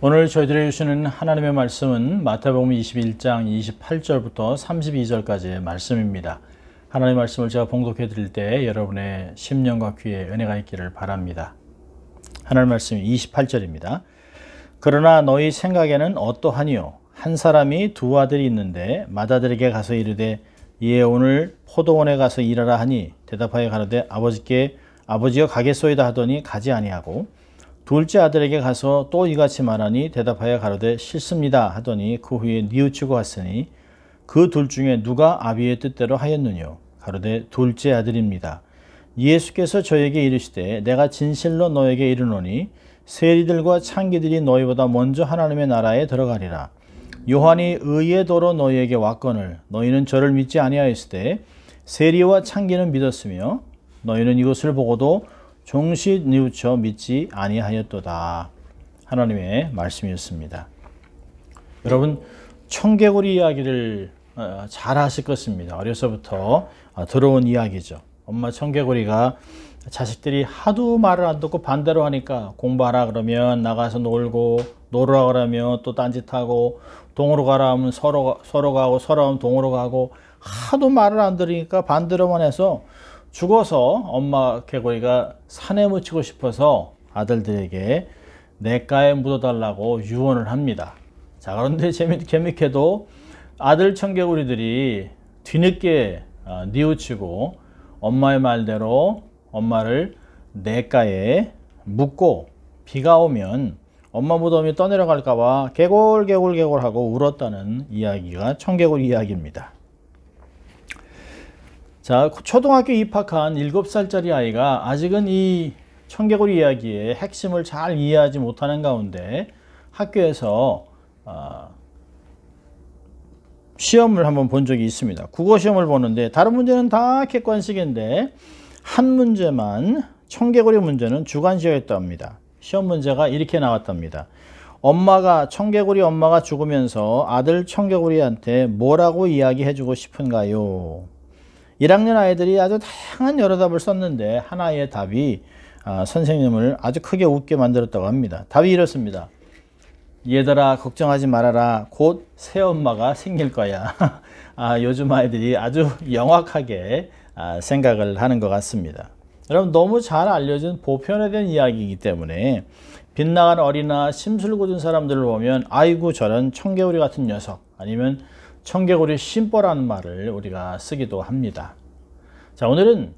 오늘 저희들이 주시는 하나님의 말씀은 마태복음 21장 28절부터 32절까지의 말씀입니다. 하나님의 말씀을 제가 봉독해 드릴 때 여러분의 심령과 귀에 은혜가 있기를 바랍니다. 하나님의 말씀이 28절입니다. 그러나 너희 생각에는 어떠하니요? 한 사람이 두 아들이 있는데 맏아들에게 가서 이르되 이에 오늘 포도원에 가서 일하라 하니 대답하여 가로되 아버지여 가겠소이다 하더니 가지 아니하고 둘째 아들에게 가서 또 이같이 말하니 대답하여 가로되 싫습니다 하더니 그 후에 뉘우치고 갔으니 그 둘 중에 누가 아비의 뜻대로 하였느뇨? 가로되 둘째 아들입니다. 예수께서 저에게 이르시되 내가 진실로 너에게 이르노니 세리들과 창기들이 너희보다 먼저 하나님의 나라에 들어가리라. 요한이 의의 도로 너희에게 왔거늘 너희는 저를 믿지 아니하였으되 세리와 창기는 믿었으며 너희는 이것을 보고도 종시 뉘우쳐 믿지 아니하였도다. 하나님의 말씀이었습니다. 여러분, 청개구리 이야기를 잘 아실 것입니다. 어려서부터 들어온 이야기죠. 엄마 청개구리가 자식들이 하도 말을 안 듣고 반대로 하니까 공부하라 그러면 나가서 놀고, 놀으라 그러면 또 딴짓하고, 동으로 가라 하면 서로 가고, 서로 하면 동으로 가고, 하도 말을 안 들으니까 반대로만 해서 죽어서 엄마 개구리가 산에 묻히고 싶어서 아들들에게 냇가에 묻어달라고 유언을 합니다. 자, 그런데 재밌게도 아들 청개구리들이 뒤늦게 뉘우치고 엄마의 말대로 엄마를 냇가에 묻고 비가 오면 엄마 무덤이 떠내려갈까봐 개골 하고 울었다는 이야기가 청개구리 이야기입니다. 자, 초등학교 입학한 7살짜리 아이가 아직은 이 청개구리 이야기의 핵심을 잘 이해하지 못하는 가운데 학교에서 시험을 한번 본 적이 있습니다. 국어 시험을 보는데 다른 문제는 다 객관식인데 한 문제만 청개구리 문제는 주관식이었다고 합니다. 시험 문제가 이렇게 나왔답니다. 청개구리 엄마가 죽으면서 아들 청개구리한테 뭐라고 이야기해주고 싶은가요? 1학년 아이들이 아주 다양한 여러 답을 썼는데 하나의 답이 선생님을 아주 크게 웃게 만들었다고 합니다. 답이 이렇습니다. 얘들아 걱정하지 말아라. 곧 새엄마가 생길 거야. 요즘 아이들이 아주 영악하게 생각을 하는 것 같습니다. 여러분, 너무 잘 알려진 보편화된 이야기이기 때문에 빗나간 어린아 심술궂은 사람들을 보면 아이고 저런 청개구리 같은 녀석, 아니면 청개구리 심보라는 말을 우리가 쓰기도 합니다. 자, 오늘은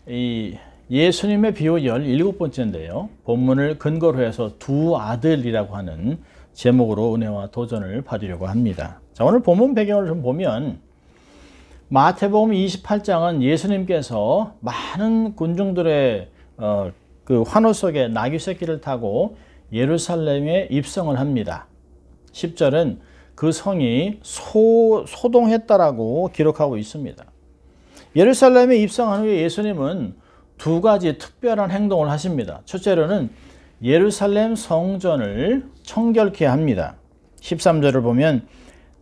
이 예수님의 비유 17번째인데요. 본문을 근거로 해서 두 아들이라고 하는 제목으로 은혜와 도전을 받으려고 합니다. 자, 오늘 본문 배경을 좀 보면 마태복음 28장은 예수님께서 많은 군중들의 그 환호 속에 나귀 새끼를 타고 예루살렘에 입성을 합니다. 10절은 그 성이 소동했다라고 기록하고 있습니다. 예루살렘에 입성한 후에 예수님은 두 가지 특별한 행동을 하십니다. 첫째로는 예루살렘 성전을 청결케 합니다. 13절을 보면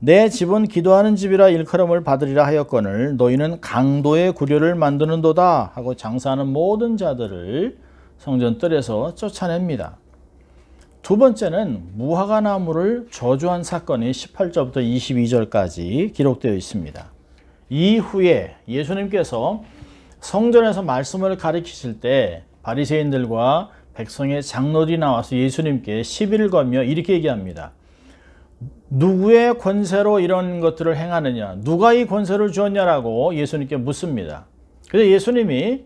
내 집은 기도하는 집이라 일컬음을 받으리라 하였거늘 너희는 강도의 구려를 만드는도다 하고 장사하는 모든 자들을 성전 뜰에서 쫓아냅니다. 두 번째는 무화과 나무를 저주한 사건이 18절부터 22절까지 기록되어 있습니다. 이후에 예수님께서 성전에서 말씀을 가르치실 때 바리새인들과 백성의 장로들이 나와서 예수님께 시비를 걸며 이렇게 얘기합니다. 누구의 권세로 이런 것들을 행하느냐? 누가 이 권세를 주었냐라고 예수님께 묻습니다. 그래서 예수님이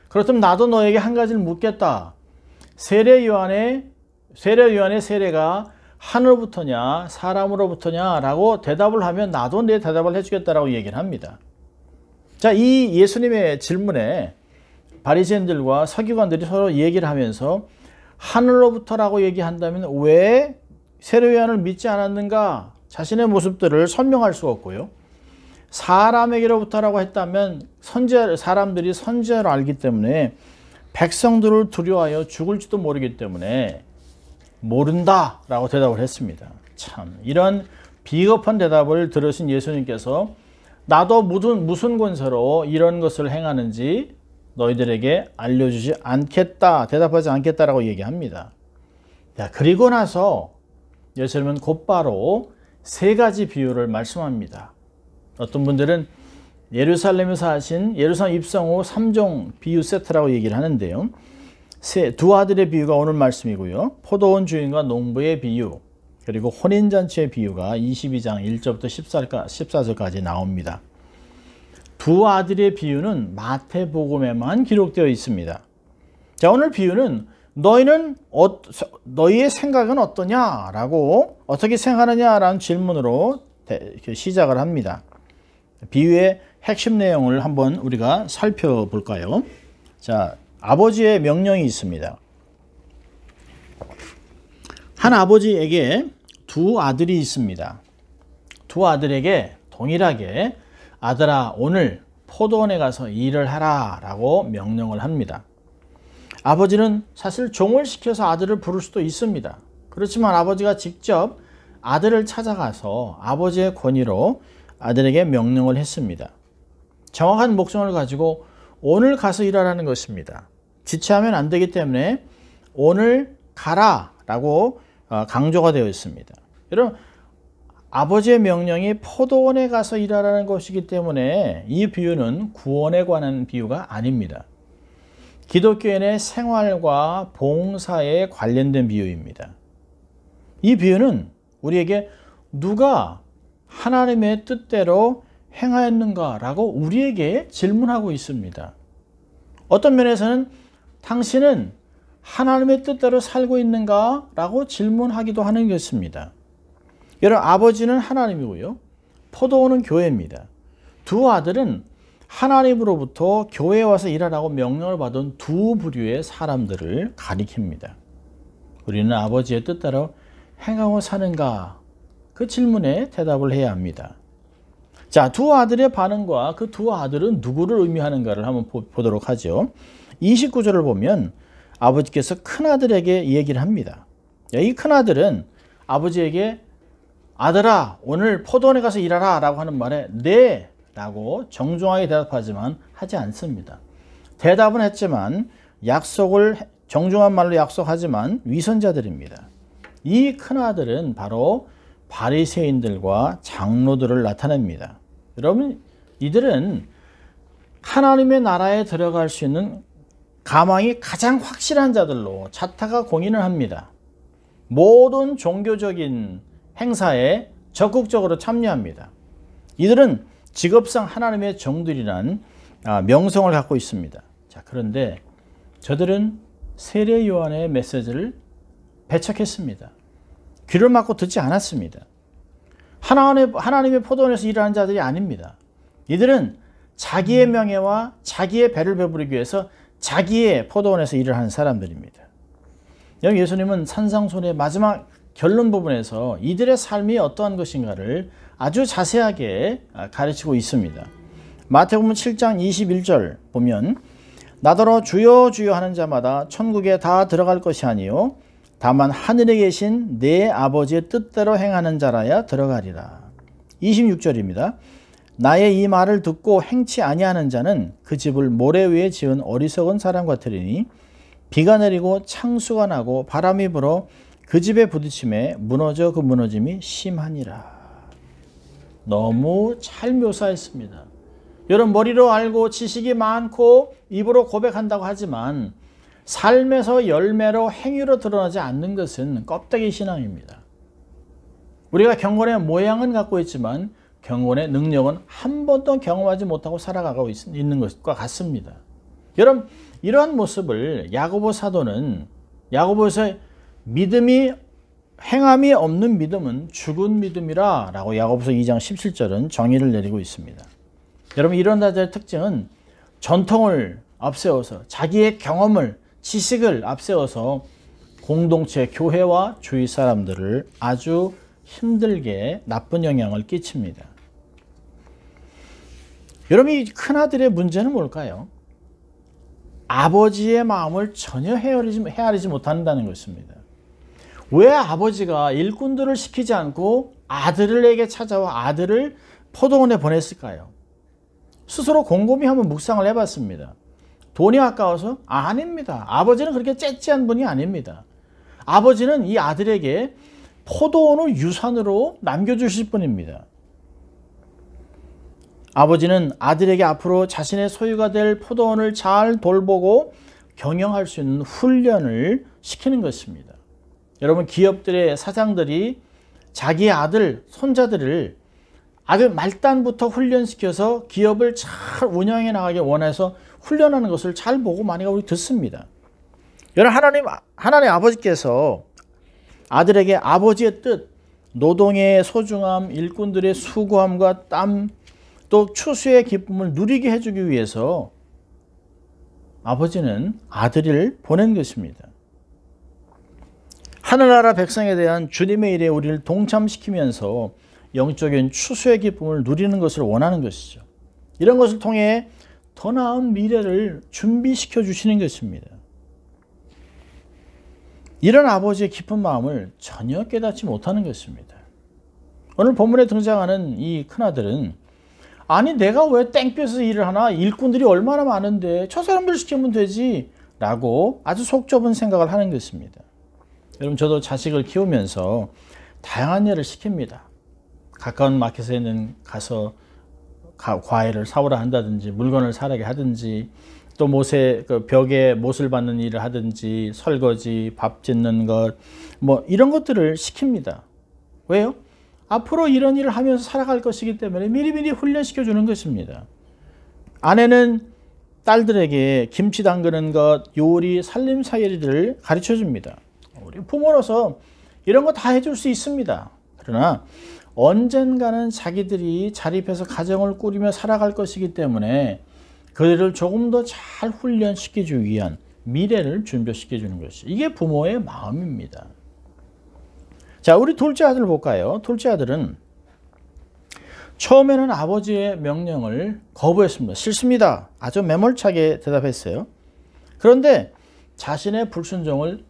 그렇다면 나도 너에게 한 가지를 묻겠다. 세례 요한의 세례가 하늘로부터냐 사람으로부터냐 라고 대답을 하면 나도 내 대답을 해주겠다라고 얘기를 합니다. 자, 이 예수님의 질문에 바리새인들과 서기관들이 서로 얘기를 하면서 하늘로부터라고 얘기한다면 왜 세례 요한을 믿지 않았는가? 자신의 모습들을 설명할 수 없고요. 사람에게로부터라고 했다면 사람들이 선지자로 알기 때문에 백성들을 두려워하여 죽을지도 모르기 때문에 모른다 라고 대답을 했습니다. 참, 이런 비겁한 대답을 들으신 예수님께서 나도 무슨 권세로 이런 것을 행하는지 너희들에게 알려주지 않겠다, 대답하지 않겠다라고 얘기합니다. 야, 그리고 나서 예수님은 곧바로 세 가지 비유를 말씀합니다. 어떤 분들은 예루살렘에서 하신 예루살렘 입성 후 3종 비유 세트라고 얘기를 하는데요. 두 아들의 비유가 오늘 말씀이고요. 포도원 주인과 농부의 비유, 그리고 혼인잔치의 비유가 22장 1절부터 14절까지 나옵니다. 두 아들의 비유는 마태복음에만 기록되어 있습니다. 자, 오늘 비유는 너희의 생각은 어떠냐라고, 어떻게 생각하느냐라는 질문으로 시작을 합니다. 비유의 핵심 내용을 한번 우리가 살펴볼까요? 자, 아버지의 명령이 있습니다. 한 아버지에게 두 아들이 있습니다. 두 아들에게 동일하게 아들아, 오늘 포도원에 가서 일을 하라 라고 명령을 합니다. 아버지는 사실 종을 시켜서 아들을 부를 수도 있습니다. 그렇지만 아버지가 직접 아들을 찾아가서 아버지의 권위로 아들에게 명령을 했습니다. 정확한 목적을 가지고 오늘 가서 일하라는 것입니다. 지체하면 안 되기 때문에 오늘 가라 라고 강조가 되어 있습니다. 여러분, 아버지의 명령이 포도원에 가서 일하라는 것이기 때문에 이 비유는 구원에 관한 비유가 아닙니다. 기독교인의 생활과 봉사에 관련된 비유입니다. 이 비유는 우리에게 누가 하나님의 뜻대로 행하였는가라고 우리에게 질문하고 있습니다. 어떤 면에서는 당신은 하나님의 뜻대로 살고 있는가? 라고 질문하기도 하는 것입니다. 여러분, 아버지는 하나님이고요. 포도원은 교회입니다. 두 아들은 하나님으로부터 교회에 와서 일하라고 명령을 받은 두 부류의 사람들을 가리킵니다. 우리는 아버지의 뜻대로 행하고 사는가? 그 질문에 대답을 해야 합니다. 자, 두 아들의 반응과 그 두 아들은 누구를 의미하는가를 한번 보도록 하죠. 29절을 보면 아버지께서 큰아들에게 얘기를 합니다. 이 큰아들은 아버지에게 아들아, 오늘 포도원에 가서 일하라 라고 하는 말에 네 라고 정중하게 대답하지만 하지 않습니다. 대답은 했지만 약속을 정중한 말로 약속하지만 위선자들입니다. 이 큰아들은 바로 바리새인들과 장로들을 나타냅니다. 여러분, 이들은 하나님의 나라에 들어갈 수 있는 가망이 가장 확실한 자들로 자타가 공인을 합니다. 모든 종교적인 행사에 적극적으로 참여합니다. 이들은 직업상 하나님의 종들이란 명성을 갖고 있습니다. 자, 그런데 저들은 세례 요한의 메시지를 배척했습니다. 귀를 막고 듣지 않았습니다. 하나님의 포도원에서 일하는 자들이 아닙니다. 이들은 자기의 명예와 자기의 배를 배부르기 위해서 자기의 포도원에서 일을 하는 사람들입니다. 여기 예수님은 산상순의 마지막 결론 부분에서 이들의 삶이 어떠한 것인가를 아주 자세하게 가르치고 있습니다. 마태복음 7장 21절 보면 나더러 주여 주여 하는 자마다 천국에 다 들어갈 것이 아니요 다만 하늘에 계신 내 아버지의 뜻대로 행하는 자라야 들어가리라. 26절입니다. 나의 이 말을 듣고 행치 아니하는 자는 그 집을 모래 위에 지은 어리석은 사람 같으리니 비가 내리고 창수가 나고 바람이 불어 그 집에 부딪힘에 무너져 그 무너짐이 심하니라. 너무 잘 묘사했습니다. 여러분, 머리로 알고 지식이 많고 입으로 고백한다고 하지만 삶에서 열매로 행위로 드러나지 않는 것은 껍데기 신앙입니다. 우리가 경건의 모양은 갖고 있지만 경건의 능력은 한 번도 경험하지 못하고 살아가고 있는 것과 같습니다. 여러분, 이러한 모습을 야고보 사도는 야고보에서 믿음이 행함이 없는 믿음은 죽은 믿음이라 라고 야고보서 2장 17절은 정의를 내리고 있습니다. 여러분, 이런 자들의 특징은 전통을 앞세워서 자기의 경험을 지식을 앞세워서 공동체, 교회와 주위 사람들을 아주 힘들게 나쁜 영향을 끼칩니다. 여러분, 이 큰아들의 문제는 뭘까요? 아버지의 마음을 전혀 헤아리지 못한다는 것입니다. 왜 아버지가 일꾼들을 시키지 않고 아들에게 찾아와 아들을 포도원에 보냈을까요? 스스로 곰곰이 한번 묵상을 해봤습니다. 돈이 아까워서? 아닙니다. 아버지는 그렇게 째째한 분이 아닙니다. 아버지는 이 아들에게 포도원을 유산으로 남겨주실 분입니다. 아버지는 아들에게 앞으로 자신의 소유가 될 포도원을 잘 돌보고 경영할 수 있는 훈련을 시키는 것입니다. 여러분, 기업들의 사장들이 자기의 아들, 손자들을 아주 말단부터 훈련시켜서 기업을 잘 운영해 나가기 원해서 훈련하는 것을 잘 보고 많이 우리 듣습니다. 여러분, 하나님 아버지께서 아들에게 아버지의 뜻, 노동의 소중함, 일꾼들의 수고함과 땀, 또 추수의 기쁨을 누리게 해주기 위해서 아버지는 아들을 보낸 것입니다. 하늘나라 백성에 대한 주님의 일에 우리를 동참시키면서 영적인 추수의 기쁨을 누리는 것을 원하는 것이죠. 이런 것을 통해 더 나은 미래를 준비시켜 주시는 것입니다. 이런 아버지의 깊은 마음을 전혀 깨닫지 못하는 것입니다. 오늘 본문에 등장하는 이 큰아들은 아니 내가 왜 땡볕에서 일을 하나? 일꾼들이 얼마나 많은데 저 사람들 시키면 되지 라고 아주 속 좁은 생각을 하는 것입니다. 여러분, 저도 자식을 키우면서 다양한 일을 시킵니다. 가까운 마켓에는 가서 과일을 사오라 한다든지 물건을 사라게 하든지 또 벽에 못을 받는 일을 하든지 설거지, 밥 짓는 것 뭐 이런 것들을 시킵니다. 왜요? 앞으로 이런 일을 하면서 살아갈 것이기 때문에 미리미리 훈련시켜 주는 것입니다. 아내는 딸들에게 김치 담그는 것, 요리, 살림살이를 가르쳐 줍니다. 우리 부모로서 이런 거 다 해줄 수 있습니다. 그러나 언젠가는 자기들이 자립해서 가정을 꾸리며 살아갈 것이기 때문에 그들을 조금 더 잘 훈련시키기 위한 미래를 준비시켜 주는 것이 이게 부모의 마음입니다. 자, 우리 둘째 아들 볼까요? 둘째 아들은 처음에는 아버지의 명령을 거부했습니다. 싫습니다. 아주 매몰차게 대답했어요. 그런데 자신의 불순종을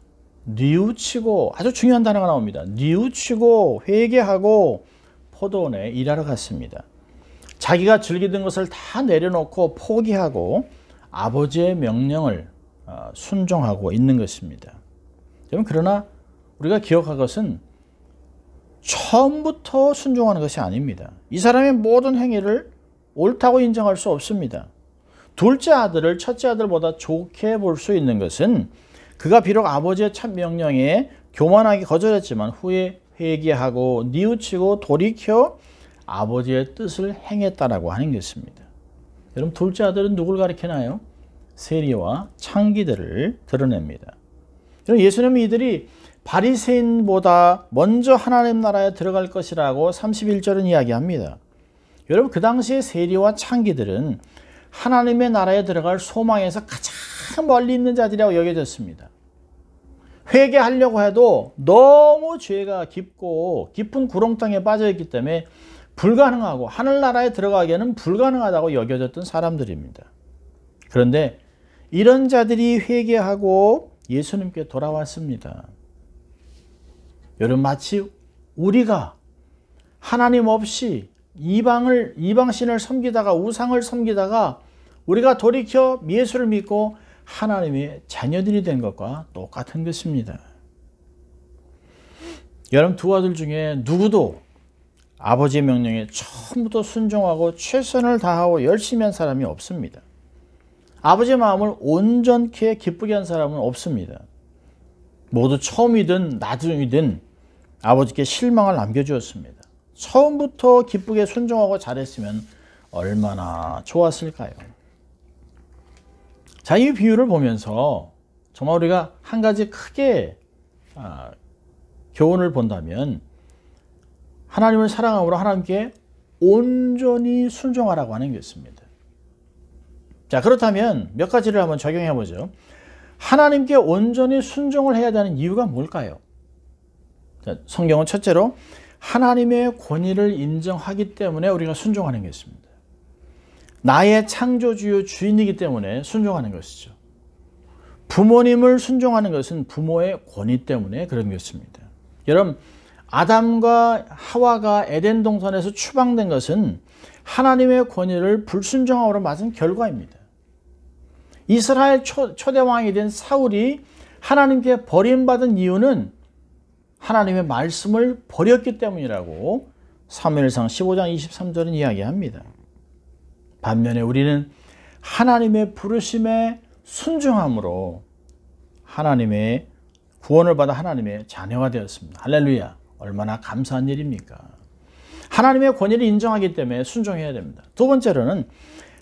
뉘우치고, 아주 중요한 단어가 나옵니다. 뉘우치고 회개하고 포도원에 일하러 갔습니다. 자기가 즐기던 것을 다 내려놓고 포기하고 아버지의 명령을 순종하고 있는 것입니다. 그러나 우리가 기억할 것은 처음부터 순종하는 것이 아닙니다. 이 사람의 모든 행위를 옳다고 인정할 수 없습니다. 둘째 아들을 첫째 아들보다 좋게 볼 수 있는 것은 그가 비록 아버지의 첫 명령에 교만하게 거절했지만 후에 회개하고 뉘우치고 돌이켜 아버지의 뜻을 행했다라고 하는 것입니다. 여러분, 둘째 아들은 누굴 가리키나요? 세리와 창기들을 드러냅니다. 예수님은 이들이 바리새인보다 먼저 하나님 나라에 들어갈 것이라고 31절은 이야기합니다. 여러분, 그 당시에 세리와 창기들은 하나님의 나라에 들어갈 소망에서 가장 멀리 있는 자들이라고 여겨졌습니다. 회개하려고 해도 너무 죄가 깊고 깊은 구렁텅이에 빠져있기 때문에 불가능하고 하늘나라에 들어가기에는 불가능하다고 여겨졌던 사람들입니다. 그런데 이런 자들이 회개하고 예수님께 돌아왔습니다. 여러분, 마치 우리가 하나님 없이 이방신을 섬기다가 우상을 섬기다가 우리가 돌이켜 예수를 믿고 하나님의 자녀들이 된 것과 똑같은 것입니다. 여러분, 두 아들 중에 누구도 아버지의 명령에 처음부터 순종하고 최선을 다하고 열심히 한 사람이 없습니다. 아버지의 마음을 온전케 기쁘게 한 사람은 없습니다. 모두 처음이든 나중이든 아버지께 실망을 남겨주었습니다. 처음부터 기쁘게 순종하고 잘했으면 얼마나 좋았을까요? 자, 이 비유를 보면서 정말 우리가 한 가지 크게 교훈을 본다면 하나님을 사랑함으로 하나님께 온전히 순종하라고 하는 것입니다. 자, 그렇다면 몇 가지를 한번 적용해 보죠. 하나님께 온전히 순종을 해야 되는 이유가 뭘까요? 자, 성경은 첫째로 하나님의 권위를 인정하기 때문에 우리가 순종하는 것입니다. 나의 창조주요 주인이기 때문에 순종하는 것이죠. 부모님을 순종하는 것은 부모의 권위 때문에 그런 것입니다. 여러분, 아담과 하와가 에덴 동산에서 추방된 것은 하나님의 권위를 불순종함으로 맞은 결과입니다. 이스라엘 초대 왕이 된 사울이 하나님께 버림받은 이유는 하나님의 말씀을 버렸기 때문이라고 사무엘상 15장 23절은 이야기합니다. 반면에 우리는 하나님의 부르심에 순종함으로 하나님의 구원을 받아 하나님의 자녀가 되었습니다. 할렐루야. 얼마나 감사한 일입니까? 하나님의 권위를 인정하기 때문에 순종해야 됩니다. 두 번째로는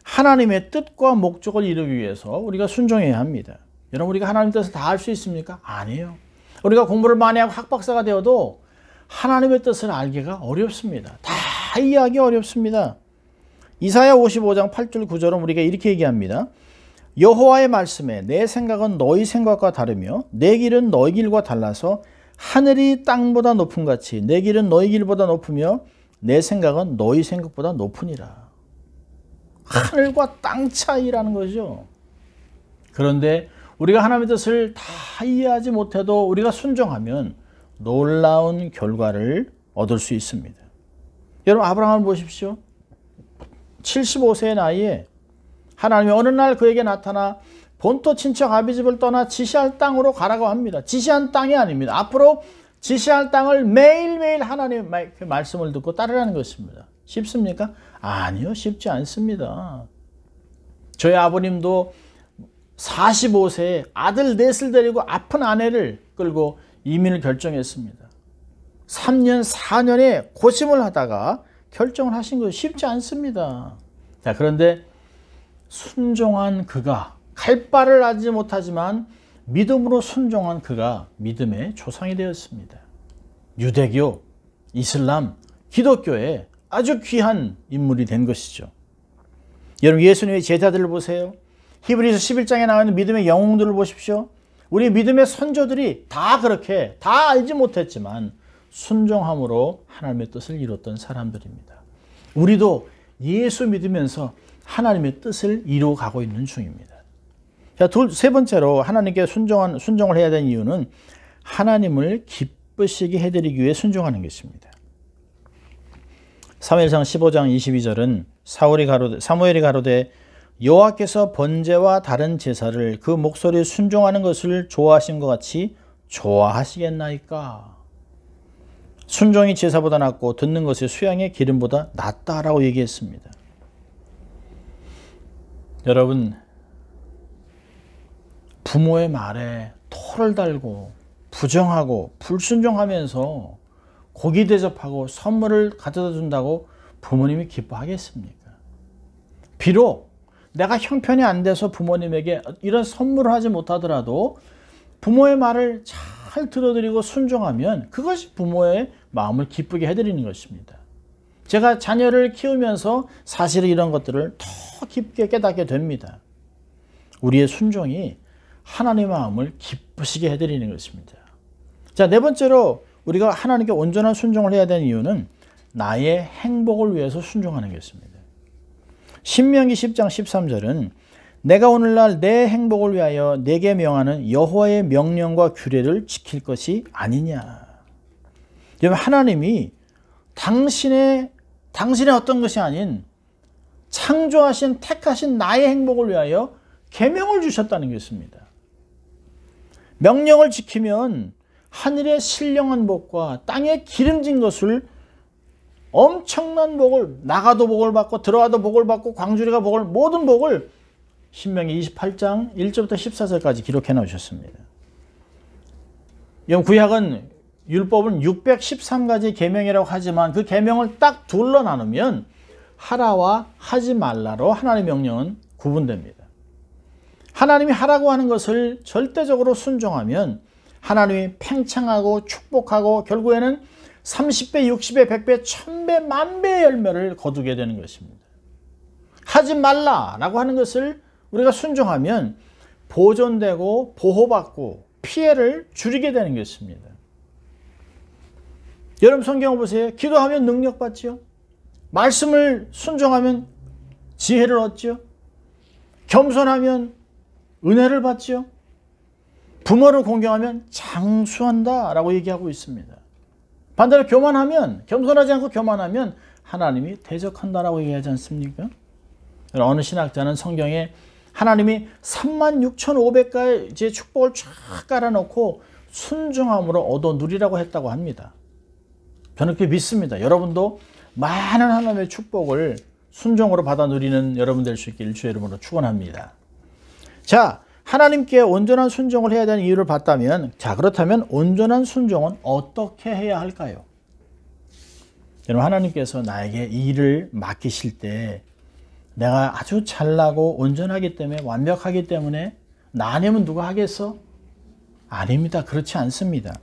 하나님의 뜻과 목적을 이루기 위해서 우리가 순종해야 합니다. 여러분, 우리가 하나님 뜻을 다 알 수 있습니까? 아니에요. 우리가 공부를 많이 하고 학박사가 되어도 하나님의 뜻을 알기가 어렵습니다. 다 이해하기 어렵습니다. 이사야 55장 8절 9절은 우리가 이렇게 얘기합니다. 여호와의 말씀에 내 생각은 너희 생각과 다르며 내 길은 너희 길과 달라서 하늘이 땅보다 높음 같이 내 길은 너희 길보다 높으며 내 생각은 너희 생각보다 높으니라. 하늘과 땅 차이라는 거죠. 그런데 우리가 하나님의 뜻을 다 이해하지 못해도 우리가 순종하면 놀라운 결과를 얻을 수 있습니다. 여러분, 아브라함을 보십시오. 75세의 나이에 하나님이 어느 날 그에게 나타나 본토 친척 아비집을 떠나 지시할 땅으로 가라고 합니다. 지시한 땅이 아닙니다. 앞으로 지시할 땅을 매일매일 하나님의 말씀을 듣고 따르라는 것입니다. 쉽습니까? 아니요, 쉽지 않습니다. 저희 아버님도 45세에 아들 넷을 데리고 아픈 아내를 끌고 이민을 결정했습니다. 3년, 4년의 고심을 하다가 결정을 하신 것이 쉽지 않습니다. 자, 그런데 순종한 그가, 갈 바를 알지 못하지만 믿음으로 순종한 그가 믿음의 조상이 되었습니다. 유대교, 이슬람, 기독교의 아주 귀한 인물이 된 것이죠. 여러분, 예수님의 제자들을 보세요. 히브리서 11장에 나와 있는 믿음의 영웅들을 보십시오. 우리 믿음의 선조들이 다 그렇게 다 알지 못했지만 순종함으로 하나님의 뜻을 이뤘던 사람들입니다. 우리도 예수 믿으면서 하나님의 뜻을 이루어가고 있는 중입니다. 자, 세 번째로 하나님께 순종을 해야 되는 이유는 하나님을 기쁘시게 해드리기 위해 순종하는 것입니다. 사무엘상 15장 22절은 사무엘이 가로되 여호와께서 번제와 다른 제사를 그 목소리에 순종하는 것을 좋아하신 것 같이 좋아하시겠나이까. 순종이 제사보다 낫고 듣는 것이 수양의 기름보다 낫다라고 얘기했습니다. 여러분, 부모의 말에 토를 달고 부정하고 불순종하면서 고기 대접하고 선물을 가져다 준다고 부모님이 기뻐하겠습니까? 비록 내가 형편이 안 돼서 부모님에게 이런 선물을 하지 못하더라도 부모의 말을 잘 들어드리고 순종하면 그것이 부모의 마음을 기쁘게 해드리는 것입니다. 제가 자녀를 키우면서 사실은 이런 것들을 더 깊게 깨닫게 됩니다. 우리의 순종이 하나님의 마음을 기쁘시게 해드리는 것입니다. 자, 네 번째로 우리가 하나님께 온전한 순종을 해야 되는 이유는 나의 행복을 위해서 순종하는 것입니다. 신명기 10장 13절은 내가 오늘날 내 행복을 위하여 내게 명하는 여호와의 명령과 규례를 지킬 것이 아니냐. 여러분, 하나님이 당신의 어떤 것이 아닌 창조하신 택하신 나의 행복을 위하여 계명을 주셨다는 것입니다. 명령을 지키면 하늘의 신령한 복과 땅에 기름진 것을 엄청난 복을, 나가도 복을 받고 들어와도 복을 받고 광주리가 복을, 모든 복을 신명기 28장 1절부터 14절까지 기록해 놓으셨습니다. 구약은 율법은 613가지 계명이라고 하지만 그 계명을 딱 둘러 나누면 하라와 하지 말라로 하나님의 명령은 구분됩니다. 하나님이 하라고 하는 것을 절대적으로 순종하면 하나님이 팽창하고 축복하고 결국에는 30배, 60배, 100배, 1000배, 만배의 열매를 거두게 되는 것입니다. 하지 말라라고 하는 것을 우리가 순종하면 보존되고 보호받고 피해를 줄이게 되는 것입니다. 여러분, 성경을 보세요. 기도하면 능력 받지요. 말씀을 순종하면 지혜를 얻지요. 겸손하면 은혜를 받지요. 부모를 공경하면 장수한다라고 얘기하고 있습니다. 반대로 교만하면, 겸손하지 않고 교만하면 하나님이 대적한다라고 얘기하지 않습니까? 어느 신학자는 성경에 하나님이 36,500가지의 축복을 쫙 깔아놓고 순종함으로 얻어 누리라고 했다고 합니다. 저는 그렇게 믿습니다. 여러분도 많은 하나님의 축복을 순종으로 받아 누리는 여러분 될 수 있기를 주의 이름으로 축원합니다. 자, 하나님께 온전한 순종을 해야 되는 이유를 봤다면, 자, 그렇다면 온전한 순종은 어떻게 해야 할까요? 여러분, 하나님께서 나에게 일을 맡기실 때 내가 아주 잘나고 온전하기 때문에, 완벽하기 때문에 나 아니면 누가 하겠어? 아닙니다. 그렇지 않습니다.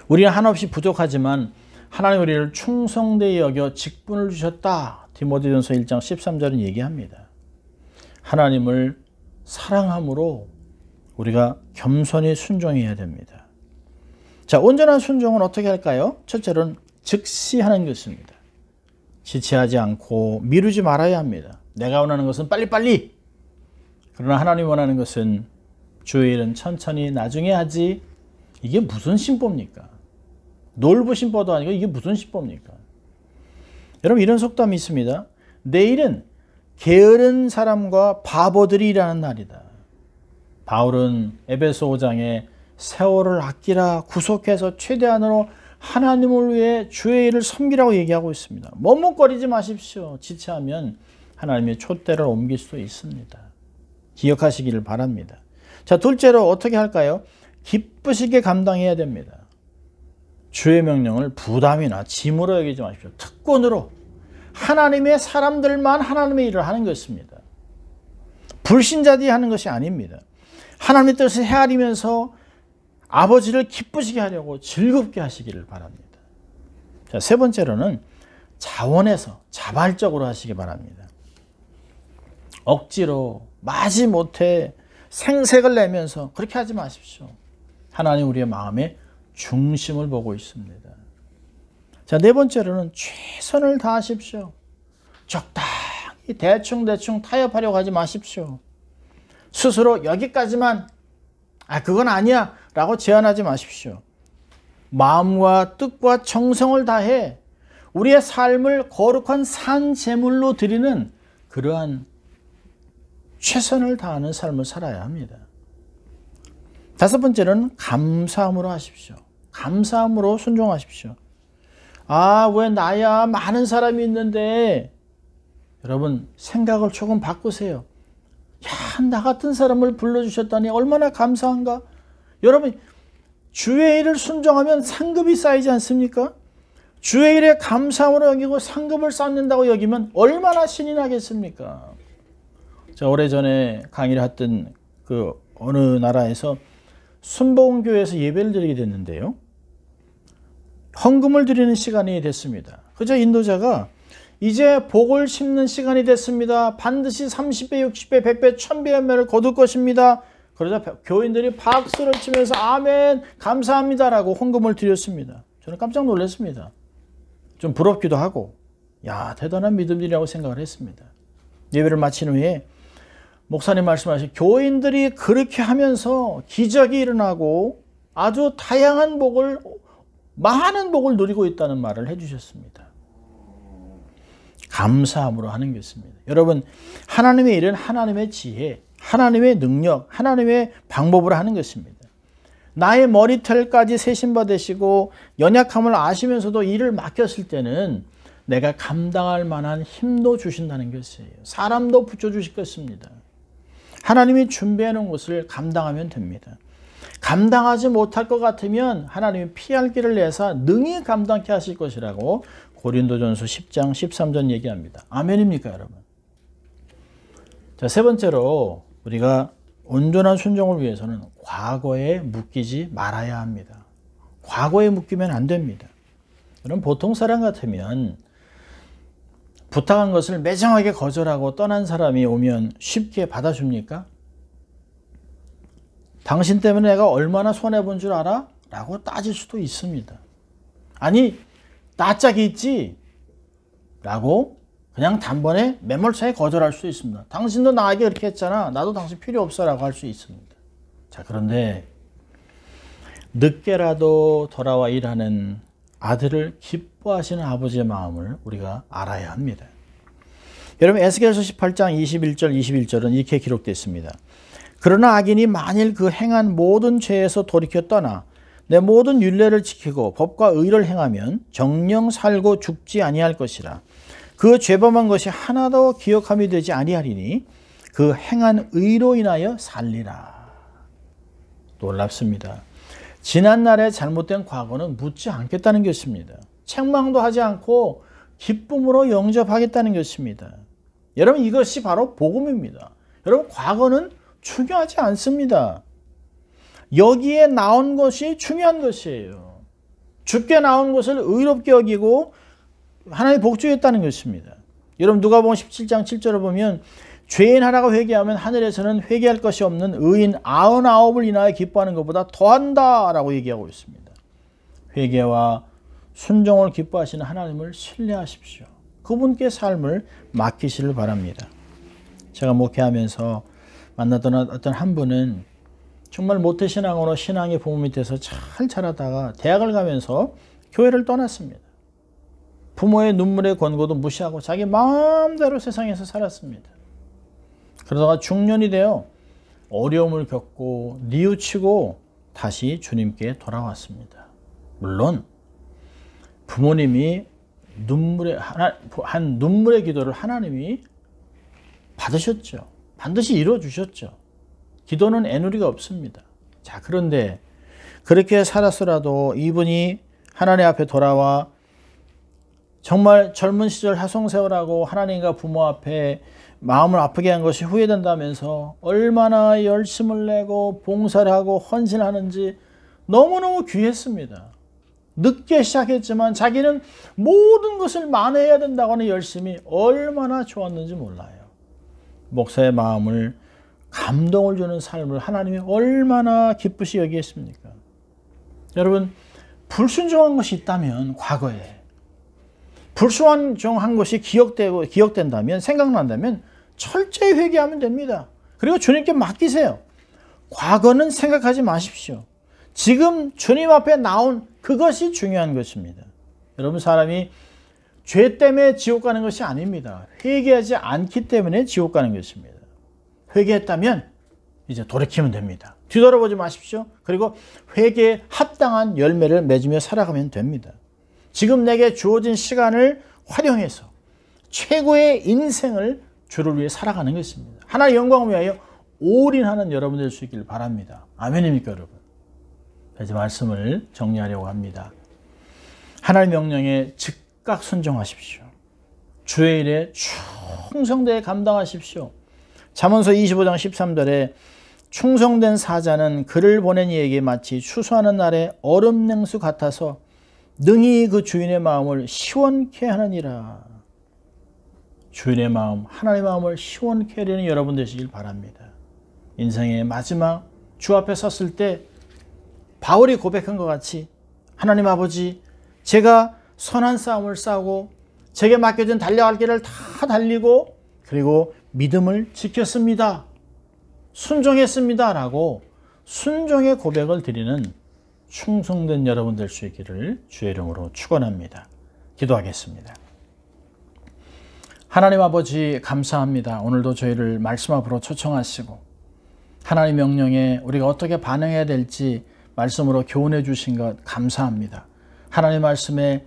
우리는 한없이 부족하지만 하나님 우리를 충성되이 여겨 직분을 주셨다. 디모데전서 1장 13절은 얘기합니다. 하나님을 사랑함으로 우리가 겸손히 순종해야 됩니다. 자, 온전한 순종은 어떻게 할까요? 첫째로는 즉시 하는 것입니다. 지체하지 않고 미루지 말아야 합니다. 내가 원하는 것은 빨리빨리. 그러나 하나님 원하는 것은 주의 일은 천천히 나중에 하지. 이게 무슨 신법입니까? 놀부 신법도 아니고 이게 무슨 신법입니까? 여러분, 이런 속담이 있습니다. 내일은 게으른 사람과 바보들이 일하는 날이다. 바울은 에베소 5장에 세월을 아끼라, 구속해서 최대한으로 하나님을 위해 주의 일을 섬기라고 얘기하고 있습니다. 머뭇거리지 마십시오. 지체하면 하나님의 촛대를 옮길 수도 있습니다. 기억하시기를 바랍니다. 자, 둘째로 어떻게 할까요? 기쁘시게 감당해야 됩니다. 주의 명령을 부담이나 짐으로 여기지 마십시오. 특권으로 하나님의 사람들만 하나님의 일을 하는 것입니다. 불신자들이 하는 것이 아닙니다. 하나님의 뜻을 헤아리면서 아버지를 기쁘시게 하려고 즐겁게 하시기를 바랍니다. 자, 세 번째로는 자원해서 자발적으로 하시기 바랍니다. 억지로 마지못해 생색을 내면서 그렇게 하지 마십시오. 하나님 우리의 마음의 중심을 보고 있습니다. 자, 네 번째로는 최선을 다하십시오. 적당히 대충 타협하려고 하지 마십시오. 스스로 여기까지만, 그건 아니야 라고 제안하지 마십시오. 마음과 뜻과 정성을 다해 우리의 삶을 거룩한 산 제물로 드리는 그러한 최선을 다하는 삶을 살아야 합니다. 다섯 번째는 감사함으로 하십시오. 감사함으로 순종하십시오. 왜 나야? 많은 사람이 있는데. 여러분, 생각을 조금 바꾸세요. 나 같은 사람을 불러주셨다니 얼마나 감사한가? 여러분, 주의 일을 순종하면 상급이 쌓이지 않습니까? 주의 일에 감사함으로 여기고 상급을 쌓는다고 여기면 얼마나 신이 나겠습니까? 저 오래전에 강의를 했던 그 어느 나라에서 순복음교회에서 예배를 드리게 됐는데요. 헌금을 드리는 시간이 됐습니다. 그저 인도자가 이제 복을 심는 시간이 됐습니다. 반드시 30배, 60배, 100배, 1000배 열매를 거둘 것입니다. 그러자 교인들이 박수를 치면서 아멘, 감사합니다라고 헌금을 드렸습니다. 저는 깜짝 놀랐습니다. 좀 부럽기도 하고, 대단한 믿음이라고 생각을 했습니다. 예배를 마친 후에 목사님 말씀하신 교인들이 그렇게 하면서 기적이 일어나고 아주 다양한 복을, 많은 복을 누리고 있다는 말을 해주셨습니다. 감사함으로 하는 것입니다. 여러분, 하나님의 일은 하나님의 지혜, 하나님의 능력, 하나님의 방법으로 하는 것입니다. 나의 머리털까지 세심받으시고 연약함을 아시면서도 일을 맡겼을 때는 내가 감당할 만한 힘도 주신다는 것이에요. 사람도 붙여주실 것입니다. 하나님이 준비해 놓은 것을 감당하면 됩니다. 감당하지 못할 것 같으면 하나님이 피할 길을 내사 능히 감당케 하실 것이라고 고린도전서 10장 13절 얘기합니다. 아멘입니까, 여러분? 자, 세 번째로 우리가 온전한 순종을 위해서는 과거에 묶이지 말아야 합니다. 과거에 묶이면 안 됩니다. 여러분, 보통 사람 같으면 부탁한 것을 매정하게 거절하고 떠난 사람이 오면 쉽게 받아줍니까? 당신 때문에 내가 얼마나 손해본 줄 알아? 라고 따질 수도 있습니다. 아니, 나 짝이 있지? 라고 그냥 단번에 매몰차게 거절할 수 있습니다. 당신도 나에게 그렇게 했잖아. 나도 당신 필요 없어 라고 할 수 있습니다. 자, 그런데 늦게라도 돌아와 일하는 아들을 기뻐하시는 아버지의 마음을 우리가 알아야 합니다. 여러분, 에스겔서 18장 21절 21절은 이렇게 기록되어 있습니다. 그러나 악인이 만일 그 행한 모든 죄에서 돌이켜 떠나 내 모든 율례를 지키고 법과 의를 행하면 정령 살고 죽지 아니할 것이라. 그 죄범한 것이 하나도 기억함이 되지 아니하리니 그 행한 의로 인하여 살리라. 놀랍습니다. 지난날의 잘못된 과거는 묻지 않겠다는 것입니다. 책망도 하지 않고 기쁨으로 영접하겠다는 것입니다. 여러분, 이것이 바로 복음입니다. 여러분, 과거는 중요하지 않습니다. 여기에 나온 것이 중요한 것이에요. 죽게 나온 것을 의롭게 여기고 하나님 복주겠다는 것입니다. 여러분, 누가복음 17장 7절을 보면 죄인 하나가 회개하면 하늘에서는 회개할 것이 없는 의인 99을 인하여 기뻐하는 것보다 더한다 라고 얘기하고 있습니다. 회개와 순종을 기뻐하시는 하나님을 신뢰하십시오. 그분께 삶을 맡기시를 바랍니다. 제가 목회하면서 만났던 어떤 한 분은 정말 모태신앙으로 신앙의 부모 밑에서 잘 자라다가 대학을 가면서 교회를 떠났습니다. 부모의 눈물의 권고도 무시하고 자기 마음대로 세상에서 살았습니다. 그러다가 중년이 되어 어려움을 겪고 뉘우치고 다시 주님께 돌아왔습니다. 물론 부모님이 눈물의 기도를 하나님이 받으셨죠. 반드시 이루어주셨죠. 기도는 애누리가 없습니다. 자, 그런데 그렇게 살았더라도 이분이 하나님 앞에 돌아와 정말 젊은 시절 하송세월하고 하나님과 부모 앞에 마음을 아프게 한 것이 후회된다면서 얼마나 열심을 내고 봉사를 하고 헌신하는지 너무너무 귀했습니다. 늦게 시작했지만 자기는 모든 것을 만회해야 된다고 하는 열심이 얼마나 좋았는지 몰라요. 목사의 마음을 감동을 주는 삶을 하나님이 얼마나 기쁘시 여기겠습니까? 여러분, 불순종한 것이 있다면 과거에 불순종한 것이 기억된다면, 생각난다면 철저히 회개하면 됩니다. 그리고 주님께 맡기세요. 과거는 생각하지 마십시오. 지금 주님 앞에 나온 그것이 중요한 것입니다. 여러분, 사람이 죄 때문에 지옥 가는 것이 아닙니다. 회개하지 않기 때문에 지옥 가는 것입니다. 회개했다면 이제 돌이키면 됩니다. 뒤돌아보지 마십시오. 그리고 회개에 합당한 열매를 맺으며 살아가면 됩니다. 지금 내게 주어진 시간을 활용해서 최고의 인생을 주를 위해 살아가는 것입니다. 하나님의 영광을 위하여 올인하는 여러분 될 수 있기를 바랍니다. 아멘입니까, 여러분? 이제 말씀을 정리하려고 합니다. 하나님의 명령에 즉각 순종하십시오. 주의 일에 충성되게 감당하십시오. 잠언서 25장 13절에 충성된 사자는 그를 보낸 이에게 마치 추수하는 날에 얼음 냉수 같아서 능히 그 주인의 마음을 시원케 하느니라. 주인의 마음, 하나님의 마음을 시원케 하려는 여러분 되시길 바랍니다. 인생의 마지막 주 앞에 섰을 때 바울이 고백한 것 같이 하나님 아버지, 제가 선한 싸움을 싸우고 제게 맡겨진 달려갈 길을 다 달리고 그리고 믿음을 지켰습니다. 순종했습니다. 라고 순종의 고백을 드리는 충성된 여러분 될 수 있기를 주의 이름으로 축원합니다. 기도하겠습니다. 하나님 아버지, 감사합니다. 오늘도 저희를 말씀 앞으로 초청하시고 하나님 명령에 우리가 어떻게 반응해야 될지 말씀으로 교훈해 주신 것 감사합니다. 하나님 말씀에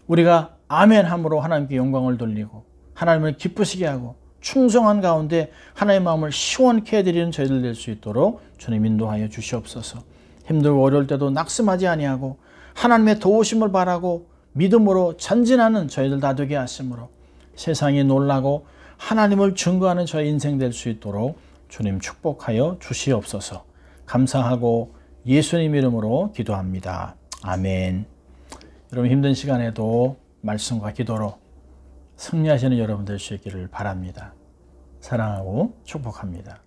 우리가 아멘함으로 하나님께 영광을 돌리고 하나님을 기쁘시게 하고 충성한 가운데 하나님의 마음을 시원케 해드리는 저희들 될 수 있도록 주님 인도하여 주시옵소서. 힘들고 어려울 때도 낙심하지 아니하고 하나님의 도우심을 바라고 믿음으로 전진하는 저희들 다 되게 하심으로 세상이 놀라고 하나님을 증거하는 저희 인생 될 수 있도록 주님 축복하여 주시옵소서. 감사하고 예수님 이름으로 기도합니다. 아멘. 여러분, 힘든 시간에도 말씀과 기도로 승리하시는 여러분 될 수 있기를 바랍니다. 사랑하고 축복합니다.